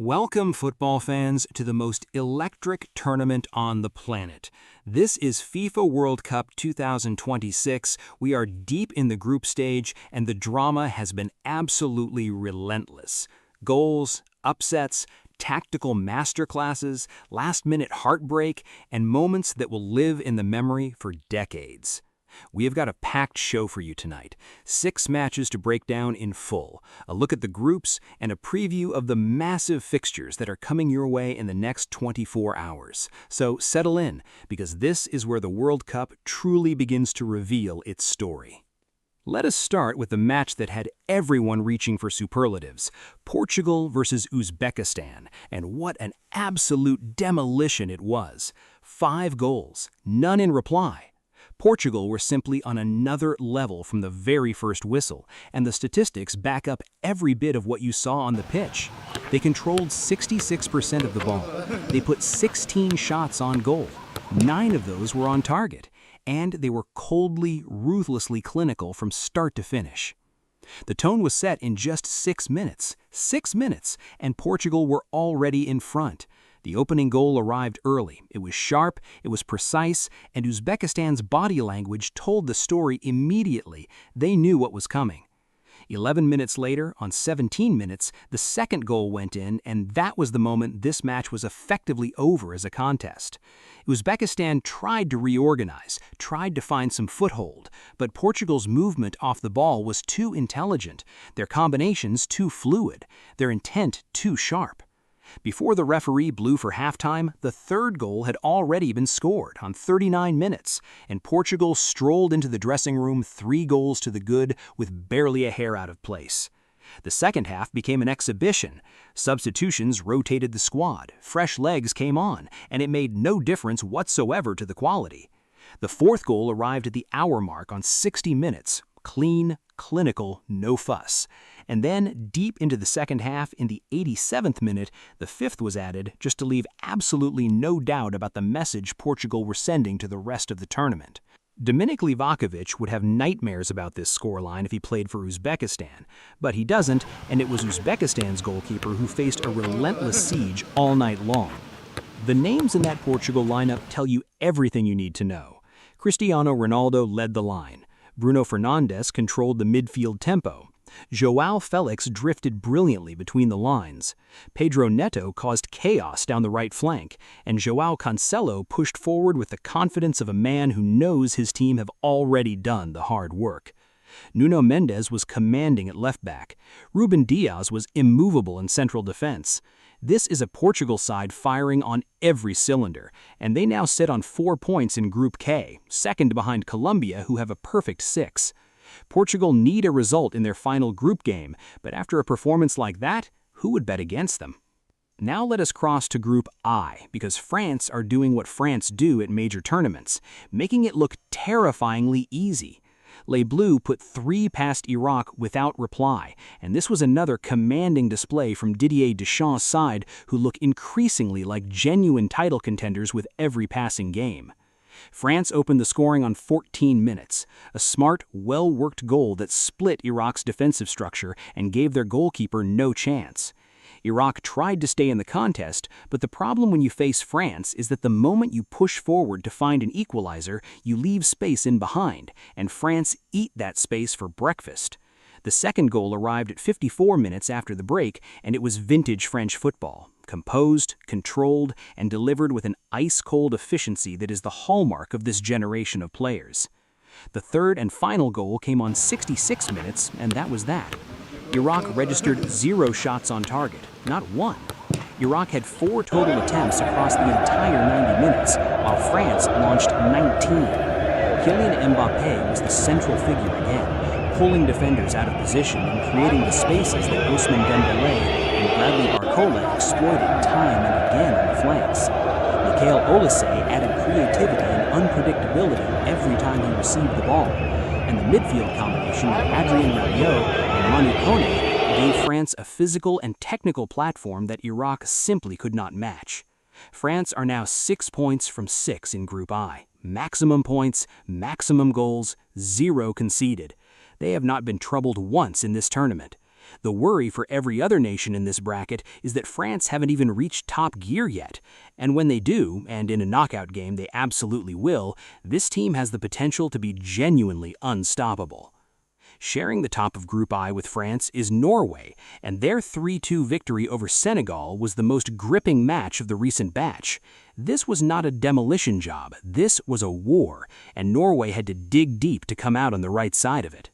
Welcome, football fans, to the most electric tournament on the planet. This is FIFA World Cup 2026. We are deep in the group stage, and the drama has been absolutely relentless. Goals, upsets, tactical masterclasses, last-minute heartbreak, and moments that will live in the memory for decades. We have got a packed show for you tonight. 6 matches to break down in full, a look at the groups, and a preview of the massive fixtures that are coming your way in the next 24 hours. So settle in, because this is where the World Cup truly begins to reveal its story. Let us start with the match that had everyone reaching for superlatives: Portugal versus Uzbekistan, and what an absolute demolition it was. 5 goals, none in reply. Portugal were simply on another level from the very first whistle, and the statistics back up every bit of what you saw on the pitch. They controlled 66% of the ball. They put 16 shots on goal. 9 of those were on target, and they were coldly, ruthlessly clinical from start to finish. The tone was set in just 6 minutes. 6 minutes, and Portugal were already in front. The opening goal arrived early. It was sharp, it was precise, and Uzbekistan's body language told the story immediately. They knew what was coming. 11 minutes later, on 17 minutes, the second goal went in, and that was the moment this match was effectively over as a contest. Uzbekistan tried to reorganize, tried to find some foothold, but Portugal's movement off the ball was too intelligent, their combinations too fluid, their intent too sharp. Before the referee blew for halftime, the third goal had already been scored on 39 minutes, and Portugal strolled into the dressing room 3 goals to the good with barely a hair out of place. The second half became an exhibition. Substitutions rotated the squad, fresh legs came on, and it made no difference whatsoever to the quality. The fourth goal arrived at the hour mark on 60 minutes. Clean, clinical, no fuss. And then, deep into the second half, in the 87th minute, the fifth was added just to leave absolutely no doubt about the message Portugal were sending to the rest of the tournament. Dominik Livakovic would have nightmares about this scoreline if he played for Uzbekistan, but he doesn't, and it was Uzbekistan's goalkeeper who faced a relentless siege all night long. The names in that Portugal lineup tell you everything you need to know. Cristiano Ronaldo led the line. Bruno Fernandes controlled the midfield tempo. João Felix drifted brilliantly between the lines. Pedro Neto caused chaos down the right flank, and João Cancelo pushed forward with the confidence of a man who knows his team have already done the hard work. Nuno Mendes was commanding at left back. Ruben Dias was immovable in central defense. This is a Portugal side firing on every cylinder, and they now sit on 4 points in Group K, second behind Colombia, who have a perfect 6. Portugal need a result in their final group game, but after a performance like that, who would bet against them? Now let us cross to Group I, because France are doing what France do at major tournaments, making it look terrifyingly easy. Les Bleus put 3 past Iraq without reply, and this was another commanding display from Didier Deschamps' side, who look increasingly like genuine title contenders with every passing game. France opened the scoring on 14 minutes, a smart, well-worked goal that split Iraq's defensive structure and gave their goalkeeper no chance. Iraq tried to stay in the contest, but the problem when you face France is that the moment you push forward to find an equalizer, you leave space in behind, and France eat that space for breakfast. The second goal arrived at 54 minutes after the break, and it was vintage French football. Composed, controlled, and delivered with an ice-cold efficiency that is the hallmark of this generation of players. The third and final goal came on 66 minutes, and that was that. Iraq registered 0 shots on target, not 1. Iraq had 4 total attempts across the entire 90 minutes, while France launched 19. Kylian Mbappé was the central figure again, pulling defenders out of position and creating the spaces that Ousmane Dembélé and Bradley Barcola exploited time and again on the flanks. Michael Olise added creativity and unpredictability every time he received the ball, and the midfield combination of Adrien Rabiot and Manu Kone gave France a physical and technical platform that Iraq simply could not match. France are now 6 points from 6 in Group I. Maximum points, maximum goals, 0 conceded. They have not been troubled once in this tournament. The worry for every other nation in this bracket is that France haven't even reached top gear yet. And when they do, and in a knockout game they absolutely will, this team has the potential to be genuinely unstoppable. Sharing the top of Group I with France is Norway, and their 3-2 victory over Senegal was the most gripping match of the recent batch. This was not a demolition job, this was a war, and Norway had to dig deep to come out on the right side of it.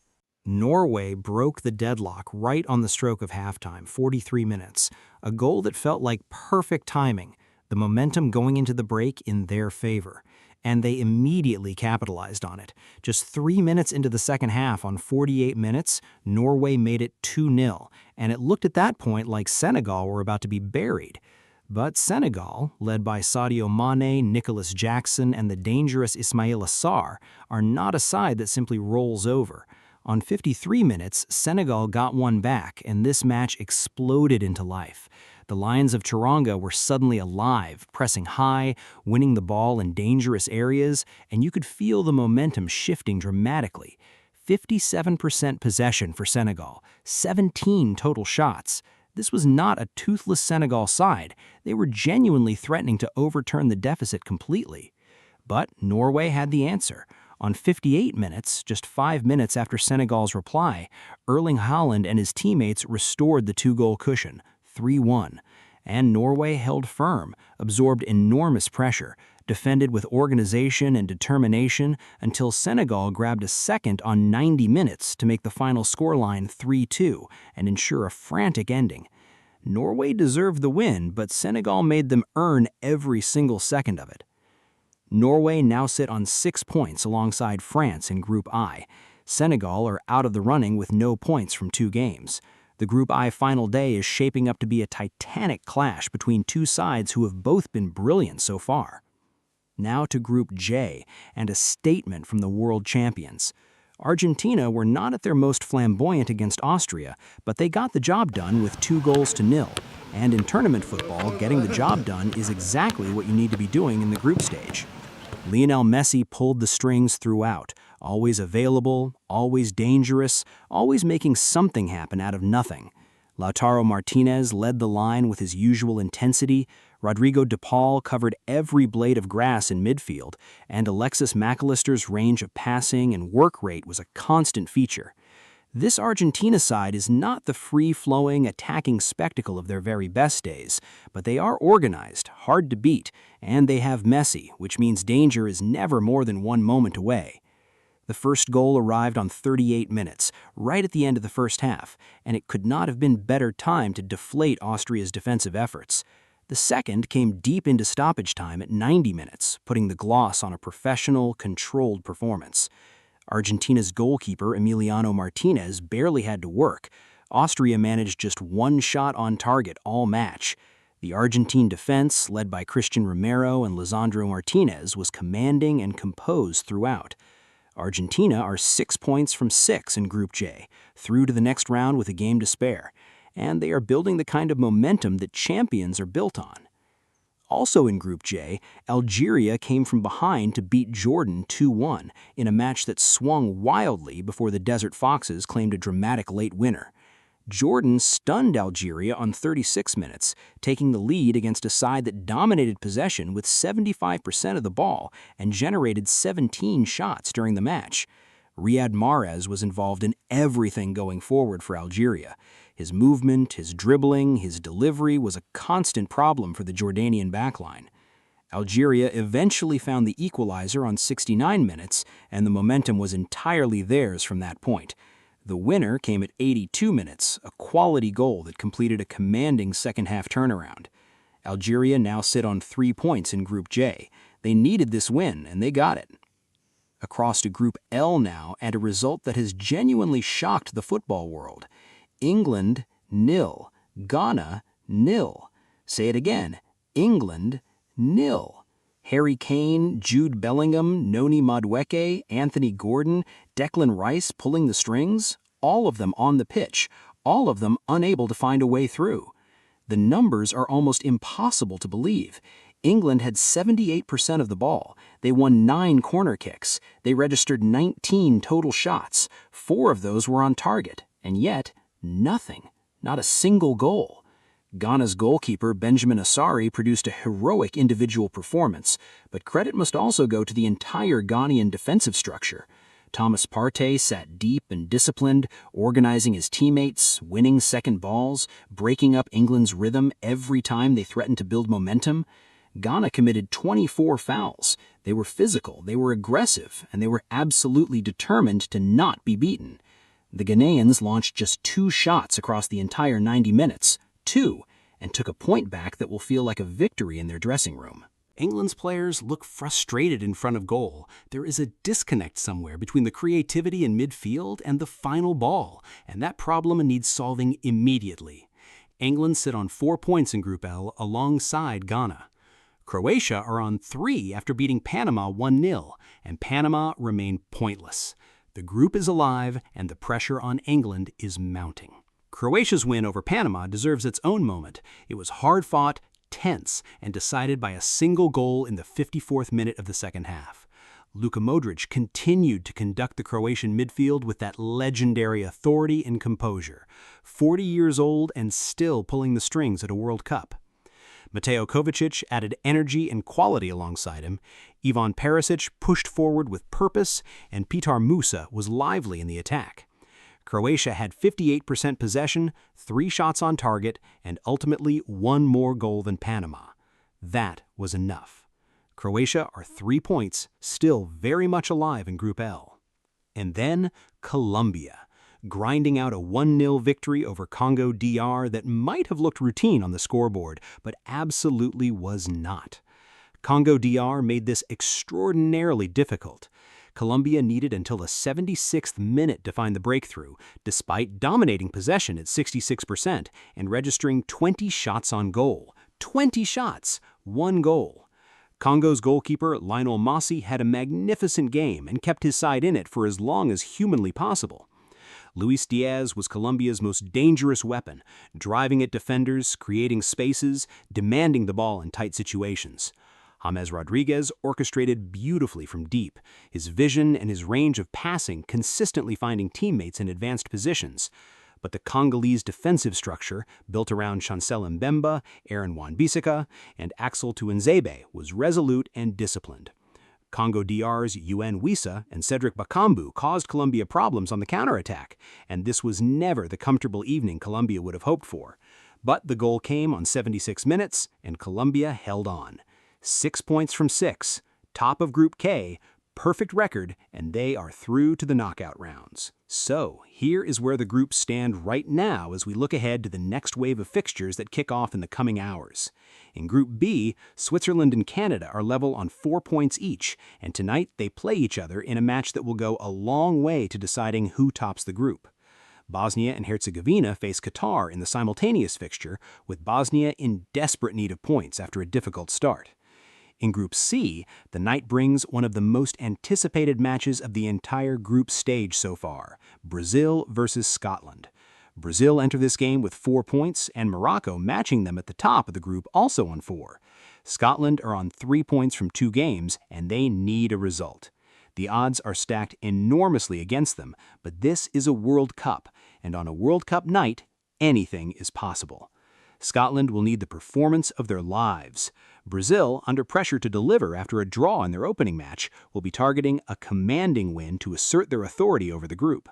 Norway broke the deadlock right on the stroke of halftime, 43 minutes, a goal that felt like perfect timing, the momentum going into the break in their favor. And they immediately capitalized on it. Just 3 minutes into the second half on 48 minutes, Norway made it 2-0, and it looked at that point like Senegal were about to be buried. But Senegal, led by Sadio Mane, Nicholas Jackson, and the dangerous Ismaïla Sarr, are not a side that simply rolls over. On 53 minutes, Senegal got one back, and this match exploded into life. The Lions of Teranga were suddenly alive, pressing high, winning the ball in dangerous areas, and you could feel the momentum shifting dramatically. 57% possession for Senegal, 17 total shots. This was not a toothless Senegal side. They were genuinely threatening to overturn the deficit completely. But Norway had the answer. On 58 minutes, just 5 minutes after Senegal's reply, Erling Haaland and his teammates restored the two-goal cushion, 3-1. And Norway held firm, absorbed enormous pressure, defended with organization and determination until Senegal grabbed a second on 90 minutes to make the final scoreline 3-2 and ensure a frantic ending. Norway deserved the win, but Senegal made them earn every single second of it. Norway now sit on 6 points alongside France in Group I. Senegal are out of the running with no points from 2 games. The Group I final day is shaping up to be a titanic clash between two sides who have both been brilliant so far. Now to Group J, and a statement from the world champions. Argentina were not at their most flamboyant against Austria, but they got the job done with 2-0. And in tournament football, getting the job done is exactly what you need to be doing in the group stage. Lionel Messi pulled the strings throughout, always available, always dangerous, always making something happen out of nothing. Lautaro Martinez led the line with his usual intensity, Rodrigo de Paul covered every blade of grass in midfield, and Alexis McAllister's range of passing and work rate was a constant feature. This Argentina side is not the free-flowing, attacking spectacle of their very best days, but they are organized, hard to beat, and they have Messi, which means danger is never more than 1 moment away. The first goal arrived on 38 minutes, right at the end of the first half, and it could not have been better timed to deflate Austria's defensive efforts. The second came deep into stoppage time at 90 minutes, putting the gloss on a professional, controlled performance. Argentina's goalkeeper, Emiliano Martinez, barely had to work. Austria managed just 1 shot on target all match. The Argentine defense, led by Christian Romero and Lisandro Martinez, was commanding and composed throughout. Argentina are 6 points from 6 in Group J, through to the next round with a game to spare, and they are building the kind of momentum that champions are built on. Also in Group J, Algeria came from behind to beat Jordan 2-1 in a match that swung wildly before the Desert Foxes claimed a dramatic late winner. Jordan stunned Algeria on 36 minutes, taking the lead against a side that dominated possession with 75% of the ball and generated 17 shots during the match. Riyad Mahrez was involved in everything going forward for Algeria. His movement, his dribbling, his delivery was a constant problem for the Jordanian backline. Algeria eventually found the equalizer on 69 minutes, and the momentum was entirely theirs from that point. The winner came at 82 minutes, a quality goal that completed a commanding second-half turnaround. Algeria now sit on 3 points in Group J. They needed this win, and they got it. Across to Group L now, and a result that has genuinely shocked the football world. England, 0. Ghana, 0. Say it again. England, 0. Harry Kane, Jude Bellingham, Noni Madueke, Anthony Gordon, Declan Rice pulling the strings, all of them on the pitch, all of them unable to find a way through. The numbers are almost impossible to believe. England had 78% of the ball. They won 9 corner kicks. They registered 19 total shots. 4 of those were on target, and yet Nothing. Not a single goal. Ghana's goalkeeper Benjamin Asari produced a heroic individual performance, but credit must also go to the entire Ghanaian defensive structure. Thomas Partey sat deep and disciplined, organizing his teammates, winning second balls, breaking up England's rhythm every time they threatened to build momentum. Ghana committed 24 fouls. They were physical, they were aggressive, and they were absolutely determined to not be beaten. The Ghanaians launched just 2 shots across the entire 90 minutes, 2, and took a point back that will feel like a victory in their dressing room. England's players look frustrated in front of goal. There is a disconnect somewhere between the creativity in midfield and the final ball, and that problem needs solving immediately. England sit on 4 points in Group L alongside Ghana. Croatia are on 3 after beating Panama 1-0, and Panama remain pointless. The group is alive, and the pressure on England is mounting. Croatia's win over Panama deserves its own moment. It was hard-fought, tense, and decided by a single goal in the 54th minute of the second half. Luka Modric continued to conduct the Croatian midfield with that legendary authority and composure. 40 years old and still pulling the strings at a World Cup. Mateo Kovacic added energy and quality alongside him. Ivan Perisic pushed forward with purpose, and Petar Musa was lively in the attack. Croatia had 58% possession, 3 shots on target, and ultimately 1 more goal than Panama. That was enough. Croatia are 3 points, still very much alive in Group L. And then Colombia, grinding out a 1-0 victory over Congo DR that might have looked routine on the scoreboard, but absolutely was not. Congo DR made this extraordinarily difficult. Colombia needed until the 76th minute to find the breakthrough, despite dominating possession at 66% and registering 20 shots on goal. 20 shots, 1 goal. Congo's goalkeeper Lionel Messi had a magnificent game and kept his side in it for as long as humanly possible. Luis Diaz was Colombia's most dangerous weapon, driving at defenders, creating spaces, demanding the ball in tight situations. James Rodriguez orchestrated beautifully from deep, his vision and his range of passing consistently finding teammates in advanced positions. But the Congolese defensive structure, built around Chancel Mbemba, Aaron Wan-Bissaka, and Axel Tuanzebe, was resolute and disciplined. Congo DR's UN Wissa and Cedric Bakambu caused Colombia problems on the counterattack, and this was never the comfortable evening Colombia would have hoped for. But the goal came on 76 minutes, and Colombia held on. 6 points from 6, top of Group K, perfect record, and they are through to the knockout rounds. So, here is where the groups stand right now as we look ahead to the next wave of fixtures that kick off in the coming hours. In Group B, Switzerland and Canada are level on 4 points each, and tonight they play each other in a match that will go a long way to deciding who tops the group. Bosnia and Herzegovina face Qatar in the simultaneous fixture, with Bosnia in desperate need of points after a difficult start. In Group C, the night brings one of the most anticipated matches of the entire group stage so far, Brazil versus Scotland. Brazil enter this game with 4 points, and Morocco matching them at the top of the group also on 4. Scotland are on 3 points from 2 games, and they need a result. The odds are stacked enormously against them, but this is a World Cup, and on a World Cup night, anything is possible. Scotland will need the performance of their lives. Brazil, under pressure to deliver after a draw in their opening match, will be targeting a commanding win to assert their authority over the group.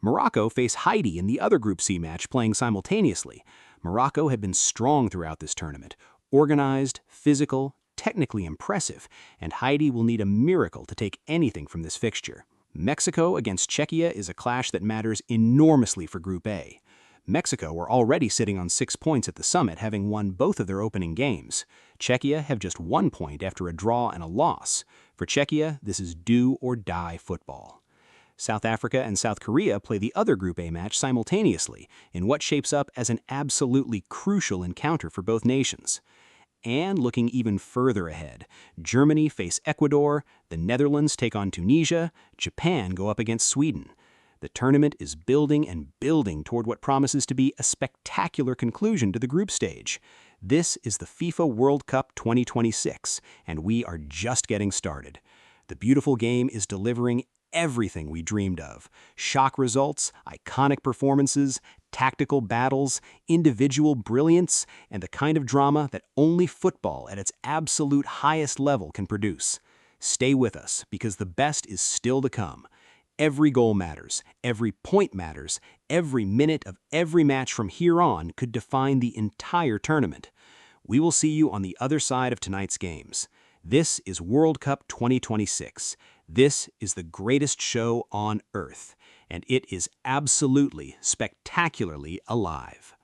Morocco face Haiti in the other Group C match playing simultaneously. Morocco had been strong throughout this tournament, organized, physical, technically impressive, and Haiti will need a miracle to take anything from this fixture. Mexico against Czechia is a clash that matters enormously for Group A. Mexico were already sitting on 6 points at the summit, having won both of their opening games. Czechia have just 1 point after a draw and a loss. For Czechia, this is do-or-die football. South Africa and South Korea play the other Group A match simultaneously, in what shapes up as an absolutely crucial encounter for both nations. And looking even further ahead, Germany face Ecuador, the Netherlands take on Tunisia, Japan go up against Sweden. The tournament is building and building toward what promises to be a spectacular conclusion to the group stage. This is the FIFA World Cup 2026, and we are just getting started. The beautiful game is delivering everything we dreamed of. Shock results, iconic performances, tactical battles, individual brilliance, and the kind of drama that only football at its absolute highest level can produce. Stay with us, because the best is still to come. Every goal matters, every point matters, every minute of every match from here on could define the entire tournament. We will see you on the other side of tonight's games. This is World Cup 2026. This is the greatest show on Earth, and it is absolutely, spectacularly alive.